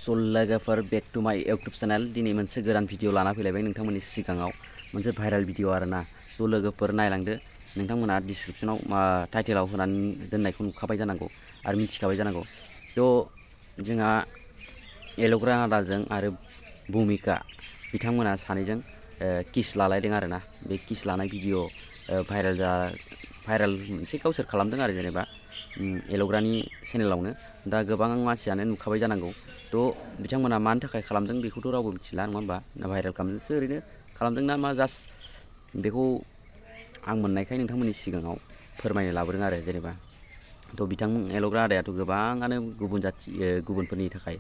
लोगोफोर back to माय YouTube channel दिनै मोनसे गोदान भिडिअ लाना फैलायबाय नोंथांमोननि सिगाङाव मोनसे भाइरेल भिडिअ आरोना थ' लोगोफोर नायलांदो नोंथांमोना डिसक्रिप्शनाव टाइटेलाव होनानै दोननायखौ नुखाबाय जानांगौ आरो मिथिखाबाय जानांगौ थ' जोंहा एल'ग्रा आदाजों आरो भुमिका बिथांमोना सानैजों किस लालायदों आरोना बे किस लानाय भिडिअ भाइरेल मोनसे गावसोर खालामदों आरो जेनेबा एल'ग्रानि चेनेलावनो दा गोबां मानसियानो नुखाबाय जानांगौ थ' बिथांमोना मानि थाखाय खालामदों बेखौथ' रावबो मिथिला नङा होमबा भाइरेल खालामदोंसो ओरैनो खालामदों ना मा जास्ट बेखौ आं मोननायखाय नोंथांमोननि सिगाङाव फोरमायनो लाबोदों आरो जेनेबा थ' एल'ग्रा आदायाथ' गोबाङानो गुबुनफोरनि थाखाय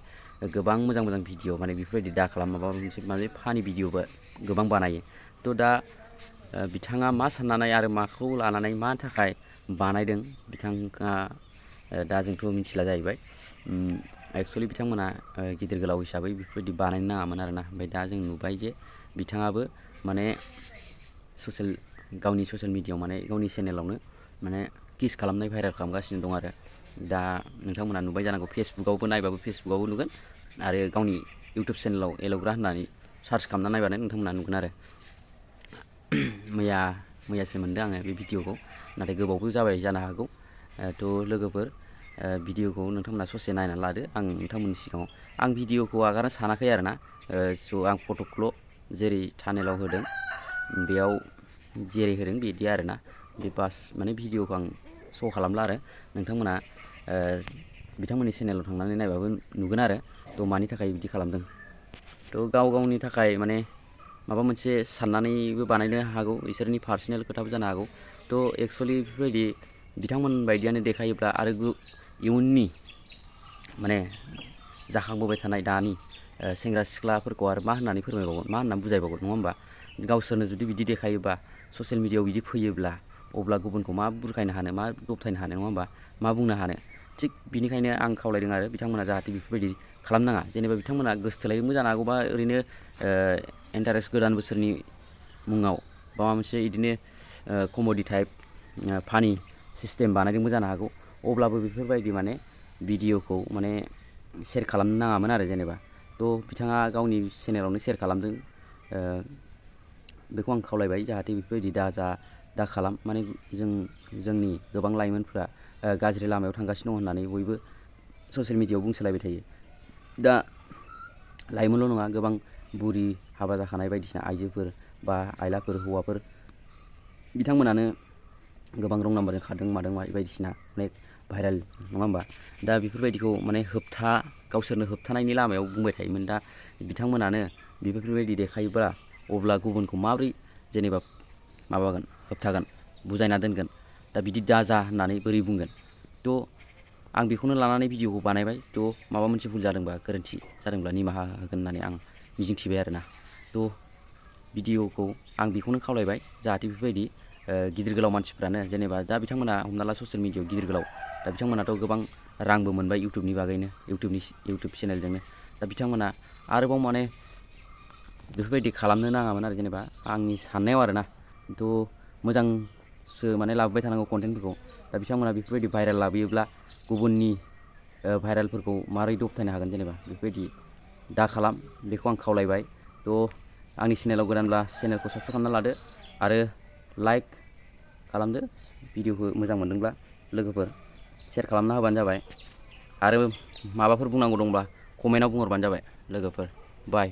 गोबां मोजां मोजां भिडिअ माने बेफोरबायदि दा खालाम माबा मोनसे माने फानि भिडिअबो गोबां बानायो थ' दा बिथाङा मा साननानै आरो माखौ लानानै मानि थाखाय बानायदों बिथाङा दा जोंथ' मिथिला जाहैबाय एक्सुवेलि बिथांमोना गिदिर गोलाव हिसाबै बेफोरबायदि बानायनो नाङामोन आरोना ओमफ्राय दा जों नुबाय जे बिथाङाबो माने गावनि ससियेल मिडियायाव माने गावनि चेनेलावनो माने किस खालामनाय भाइरेल खालामगासिनो दं आरो दा नोंथांमोना नुबाय जानांगौ फेसबुकावबो नायबाबो फेसबुकावबो नुगोन आरो गावनि इउटुब चेनेलाव एल'ग्रा होननानै सार्च खालामना नायबानो नोंथांमोना नुगोन आरो मैयासो मोनदों आङो बे भिडिअखौ नाथाय गोबावबो जाबाय जानो हागौ थ' लोगोफोर भिडिअखौ नोंथांमोना ससे नायनानै लादो आं नोंथांमोननि सिगाङाव आं भिडिअखौ आगारनो सानाखै आरोना स' आं फट'खौल' जेरै थानेलाव होदों बेयाव जेरै होदों बिदि आरोना बे बास माने भिडिअखौ आं श' खालामला आरो नोंथांमोना बिथांमोननि चेनेलाव थांनानै नायबाबो नुगोन आरो थ' मानि थाखाय बिदि खालामदों थ' गावनि थाखाय माने माबा मोनसे साननानैबो बानायनो हागौ इसोरनि पार्सनेल खोथाबो जानो हागौ थ' एक्सुवेलि बेफोरबायदि बिथांमोन बायदियानो देखायोब्ला आरो इयुननि माने जाखांबोबाय थानाय दानि सेंग्रा सिख्लाफोरखौ आरो मा होननानै फोरमायबावगोन मा होननानै बुजायबावगोन नङा होमबा गावसोरनो जुदि बिदि देखायोबा ससियेल मिडियायाव बिदि फैयोब्ला अब्ला गुबुनखौ मा बुरखायनो हानो मा दबथायनो हानो नङा होमबा मा बुंनो हानो थिग बिनिखायनो आं खावलायदों आरो बिथांमोना जाहाथे बेफोरबायदि खालामनाङा जेनेबा बिथांमोना गोसोथोलायबो जानो हागौ बा ओरैनो इन्टारेस्ट गोदान बोसोरनि मुङाव बा माबा मोनसे बिदिनो कमेडि टाइप फानि सिस्टेम बानायदोंबो जानो हागौ अब्लाबो बेफोरबायदि माने भिडिअखौ माने शेयार खालामनो नाङामोन आरो जेनेबा थ' बिथाङा गावनि चेनेलावनो शेयार खालामदों बेखौ आं खावलायबाय जाहाथे बेफोरबायदि दा खालाम माने जोंनि गोबां लाइमोनफ्रा गाज्रि लामायाव थांगासिनो दं होननानै बयबो ससियेल मिडियायाव बुंसोलायबाय थायो दा लाइमोनल' नङा गोबां बुरि हाबा जाखानाय बायदिसिना आइजोफोर बा आइलाफोर हौवाफोर बिथांमोनानो गोबां रं नाम्बारजों खारदों मादों बायदिसिना अनेक भाइरेल नङा होमबा दा बेफोरबायदिखौ माने गावसोरनो होबथानायनि लामायाव बुंबाय थायोमोन दा बिथांमोनानो बेफोरबायदि देखायोब्ला अब्ला गुबुनखौ माबोरै जेनेबा माबागोन होबथागोन बुजायना दोनगोन दा बिदि दाजा होननानै बोरै बुंगोन थ' आं बेखौनो लानानै भिडिअखौ बानायबाय थ' माबा मोनसे भुल जादोंबा गोरोन्थि जादोंब्ला निमाहा होगोन होननानै आं मिजिंथिबाय आरोना थ' भिडिअखौ आं बेखौनो खावलायबाय जाहाथे बेफोरबायदि गिदिर गोलाव मानसिफ्रानो जेनेबा दा बिथांमोना हमना ला ससियेल मिडियायाव गिदिर गोलाव दा बिथांमोनाथ' गोबां रांबो मोनबाय इउटुबनि बागैनो इउटुब चेनेलजोंनो दा बिथांमोना आरोबाव माने बेफोरबायदि खालामनो नाङामोन आरो जेनेबा आंनि साननायाव आरोना थ' मोजांसो माने लाबोबाय थानांगौ कन्टेन्टफोरखौ दा बिथांमोना बेफोरबायदि भाइरेल लाबोयोब्ला गुबुननि भाइरेलफोरखौ मारै दबथायनो हागोन जेनेबा बेफोरबायदि दा खालाम बेखौ आं खावलायबाय थ' आंनि चेनेलाव गोदानब्ला चेनेलखौ साबस्क्राइब खालामना लादो आरो लाइक खालामदो भिडिअखौ मोजां मोनदोंब्ला लोगोफोर शेयार खालामना होबानो जाबाय आरो माबाफोर बुंनांगौ दंब्ला कमेन्टआव बुंहरबानो जाबाय लोगोफोर बाय।